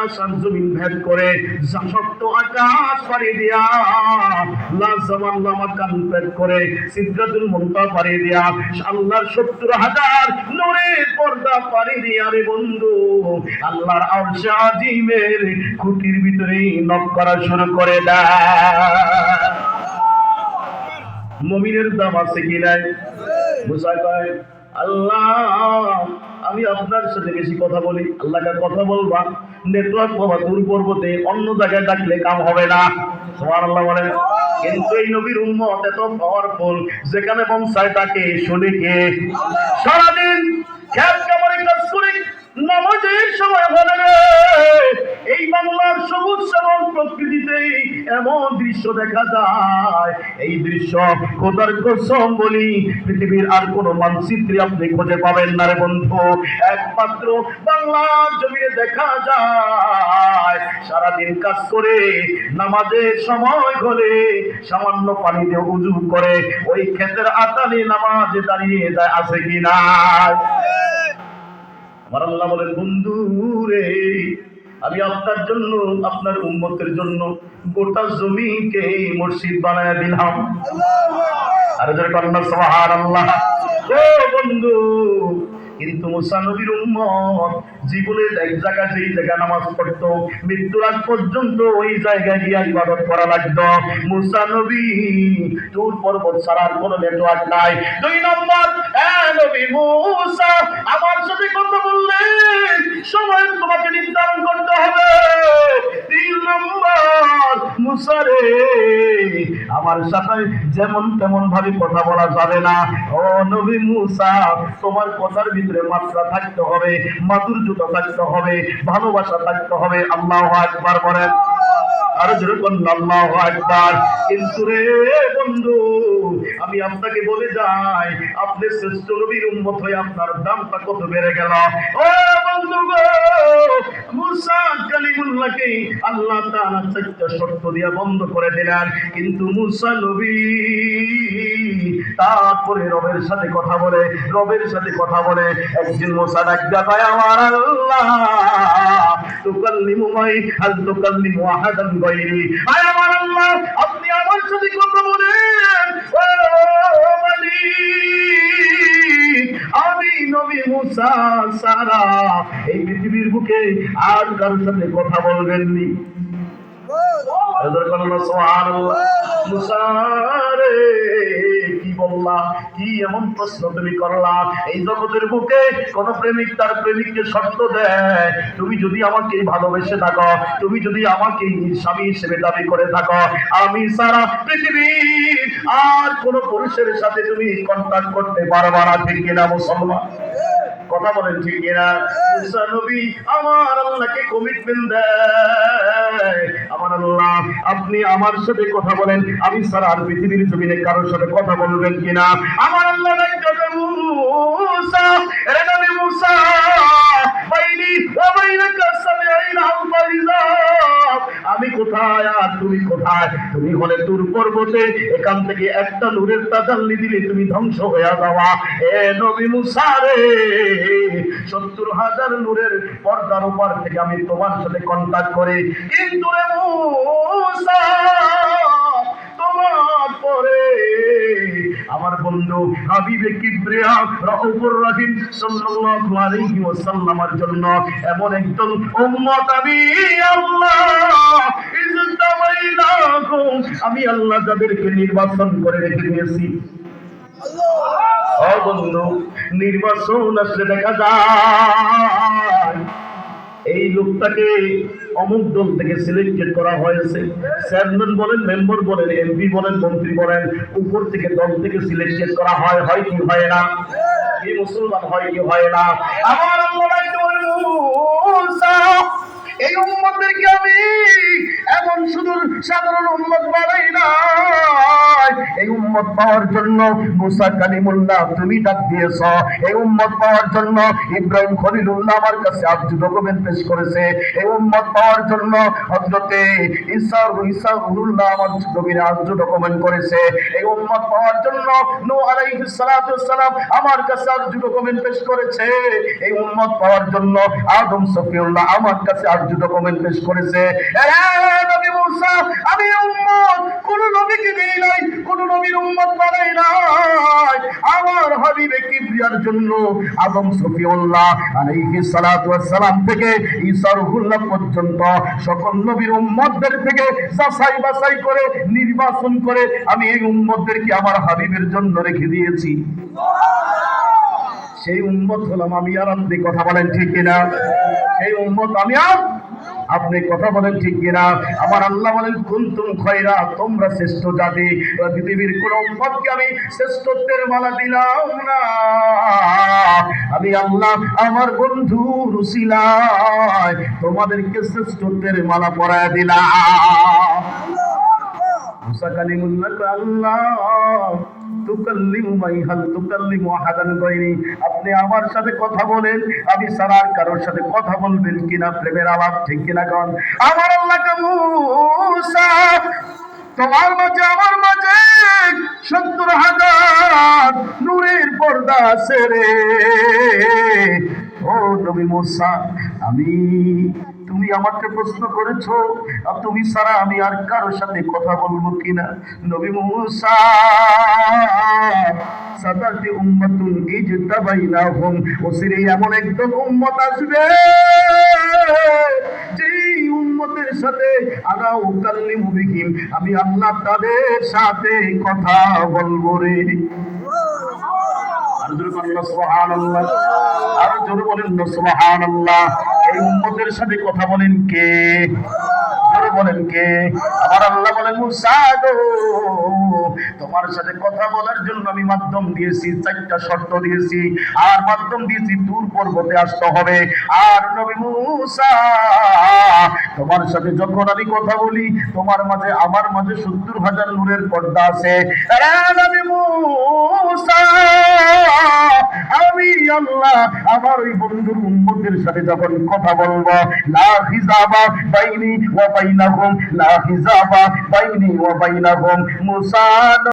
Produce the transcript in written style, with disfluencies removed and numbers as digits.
আকাশ আর জমিন ভেদ করে সপ্ত আকাশ পাড়ি দিয়া লাজামান লামাকান ভেদ করে সিদরাতুল মুনতাহা পাড়ি দিয়া আল্লাহর ৭০,০০০ নূরের পর্দা পাড়ি দিয়া রে বন্ধু আল্লাহর আরশে আজিমের খুঁটির ভিতরে নক করা শুরু করে দেয়। মুমিনের দাম আছে কি নাই? মুসা কয় আল্লাহ আমি আপনার সাথে বেশি কথা বলি, আল্লাহকে কথা বলবা নেটওয়ার্ক বাবা দূর পর্বতে অন্য জায়গায় ডাকলে কাম হবে না। সুবহানাল্লাহ বলেন। কিন্তু এই নবীর উম্মত এত পাওয়ারফুল, যেখানে পৌঁছায় তাকে শুনে কে? সারাদিন খেত কামড়ে কাজ করে নামাজের সময় বলে রে এই বাংলার সবুজ শ্যামল প্রকৃতিতে এমন দৃশ্য দেখা যায়, এই দৃশ্য খোদার কসম বলি পৃথিবীর আর কোন মানচিত্রে আপনি খুঁজে পাবেন না রে বন্ধু, একমাত্র বাংলার জমিনে দেখা যায়। সারাদিন কাজ করে নামাজের সময় হলে সামান্য পানি দিয়ে উযু করে ওই ক্ষেতের আতালে নামাজে দাঁড়িয়ে যায়, আছে কি না? আমার আল্লাহ বলেন বন্ধু রে আমি আপনার জন্য আপনার উম্মতের জন্য গোটা জমিকে মসজিদ বানায় দিলাম। আরে যারা কন্যা সুবহানাল্লাহ। ও বন্ধু কিন্তু মুসা নবীর উম্মত জীবনের এক জায়গায় যেই জায়গায় নামাজ পড়তো মৃত্যুর আগ পর্যন্ত ওই জায়গায় গিয়ে ইবাদত করা লাগতো। মুসা নবী টুর পর্বত ছাড়ার কোনো নেটওয়ার্ক নাই। ২ নম্বর নবী মুসা আমার সাথে কথা বললে সময় তোমাকে নির্ধারণ করতে হবে। ৩ নম্বর মুসা রে আমার সাথে যেমন তেমন ভাবে কথা বলা যাবে না। ও নবী মুসা তোমার কথার ভিতরে মাত্রা থাকতে হবে, মাধুর্যতা থাকতে হবে, ভালোবাসা থাকতে হবে। আল্লাহু আকবার বলেন। আর যেরকম আল্লাহু আকবার। কিন্তু রে বন্ধু আমি আপনাকে বলে যাই আপনি শ্রেষ্ঠ নবীর উম্মত হয়ে আপনার দামটা কত বেড়ে গেল। ও বন্ধু গো মুসা কালিমুল্লাহকে আল্লাহ তাআলা ৪টা শর্ত দিয়ে বন্ধ করে দিলেন, কিন্তু মুসা নবী তারপরে রবের সাথে কথা বলে একদিন মুসা ডাকতে পায় আমার আল্লাহ তুকাল্লিমু মাই হাল তুকাল্লিমু আহাদান গায়রি, আয় আমার আল্লাহ আপনি আমার সাথে কথা বলেন। ও মালিক আমি নবী মুসা সারা এই পৃথিবীর বুকে আর কারোর সাথে কথা বলবেননি। মুসা রে কি বললা, কি এমন প্রশ্ন তুমি করলা? এই জগতের বুকে কোন প্রেমিক তার প্রেমিককে শর্ত দেয় তুমি যদি আমাকে ভালোবেসে থাকো, তুমি যদি আমাকে স্বামী হিসেবে দাবি করে থাকো, আমি সারা পৃথিবীর আর কোন পুরুষের সাথে তুমি কন্টাক্ট করতে পারবা না, ঠিক কিনা মুসলমান? কথা বলেন ঠিক কিনা? মুসা নবী আমার আল্লাহকে কমিটমেন্ট দেয়, আমার আল্লাহ আপনি আমার সাথে কথা বলেন, আমি সারা আর পৃথিবীর জমিনে কারোর সাথে কথা বলবেন কিনা? আমার আল্লাহ মুসা এ নবী মুসা বাইনি ওয়া বাইনাকা সাবিঈনা আলফা, আমি কোথায় আর তুমি কোথায়? তুমি হলে তুর পর্বতে, এখান থেকে একটা নূরের তাজাল্লি দিলে তুমি ধ্বংস হয়ে যাওয়া। এ নবী মুসা রে ৭০,০০০ নূরের পর্দার উপর থেকে আমি তোমার সাথে কন্টাক্ট করি, কিন্তু রে মুসা তোমার পরে আমার বন্ধু হাবিবে কিবরিয়া রাউফুর রহিম সাল্লাল্লাহু আলাইহি ওয়াসাল্লামের জন্য এমন একজন উম্মত আমি আল্লাহ যাদেরকে নির্বাচন করে রেখে দিয়েছি। ও বন্ধু নির্বাচন আসলে দেখা যায় এই লোকটাকে অমুক দল থেকে সিলেক্টেড করা হয়েছে, চেয়ারম্যান বলেন, মেম্বার বলেন, এমপি বলেন, মন্ত্রী বলেন, উপর থেকে দল থেকে সিলেক্টেড করা হয়, হয় কি হয় না? এই মুসলমান হয় কি হয় না? আমার এই উম্মতদেরকে আমি এমন শুধু সাধারণ উম্মত বানাই না, এই উম্মত উম্মত পাওয়ার জন্য মুসা কালিমুল্লাহ তুমি ডাক দিয়েছ, এই উম্মত পাওয়ার জন্য ইব্রাহিম খলিলুল্লাহ আমার কাছে আরজু ডকুমেন্ট পেশ করেছে, এই উম্মত পাওয়ার জন্য হযরতে ঈসা রুহুল্লাহ আমার জমিনে আরজু ডকুমেন্ট করেছে, এই উম্মত পাওয়ার জন্য নূহ আলাইহিস সালাতু ওয়াস সালাম আমার কাছে আরজু ডকুমেন্ট পেশ করেছে, এই উম্মত পাওয়ার জন্য আদম সফিউল্লাহ আমার কাছে আরজু ডকুমেন্ট পেশ করেছে। নবী মুসা আমি উম্মত কোন নবীকে দেই নাই, কোন নবীর উম্মত বানাই নাই, আমার হাবিবে কিবরিয়ার জন্য আদম সফিউল্লাহ আলাইহিস সালাতু ওয়াস সালাম থেকে ঈসা রুহুল্লাহ পর্যন্ত সকল নবীর উম্মতদের থেকে যাচাই বাছাই করে নির্বাচন করে আমি এই উম্মতদেরকে আমার হাবিবের জন্য রেখে দিয়েছি। সেই উম্মত হলাম আমি আর আপনি, কথা বলেন ঠিক কিনা? সেই উম্মত আমি আর আপনি, কথা বলেন ঠিক কিনা? আমার আল্লাহ বলেন কুনতুম খয়রা, তোমরা শ্রেষ্ঠ জাতি, পৃথিবীর কোন উম্মতকে আমি শ্রেষ্ঠত্বের মালা দিলাম না, আমি আল্লাহ আমার বন্ধু রুসিলায় তোমাদেরকে শ্রেষ্ঠত্বের মালা পরায় দিলাম। মুসা কালিমুল্লাহ আল্লাহ তুকাল্লিমু মাই হাল তুকাল্লিমু আহাদান গায়রি, আপনি আমার সাথে কথা বলেন, আমি ছাড়া আর কারোর সাথে কথা বলবেন কিনা? প্রেমের আলাপ, ঠিক কিনা কোন? আমার আল্লাহ মুসা তোমার মাঝে আমার মাঝে ৭০,০০০ নূরের পর্দা আছে রে। ও নবী মুসা, তুমি আমাকে প্রশ্ন করেছো আর তুমি ছাড়া আমি আর কারোর সাথে কথা বলবো কিনা? নবী মুসা সাদাতি উম্মাতুন ইজতাবাইনাহুম, ওসিরে এমন একদম উম্মত আসবে যেই উম্মতের সাথে আনা উকাল্লিমু বিহিম, আমি আল্লাহ তাদের সাথে কথা বলবো রে। আর জোরে বলেন সুবহানাল্লাহ, আর জোরে বলেন সুবহানাল্লাহ। এই উম্মতের সাথে কথা বলেন কে? জোরে বলেন কে? আমার আল্লাহ বলেন মুসা গো, তোমার সাথে কথা বলার জন্য আমি মাধ্যম দিয়েছি, 4টা শর্ত দিয়েছি, আর মাধ্যম দিয়েছি দূর পর্বতে আসতে হবে। আর নবী মুসা তোমার সাথে যখন আমি কথা বলি তোমার মাঝে আমার মাঝে ৭০,০০০ নূরের পর্দা আছে। নবী মুসা আমি আল্লাহ আমার ওই বন্ধুর উম্মতের সাথে যখন কথা বলবো, লা হিজাবা বাইনি ওয়া বাইনাহুম, লা হিজাবা বাইনি ওয়া বাইনাহুম। মুসা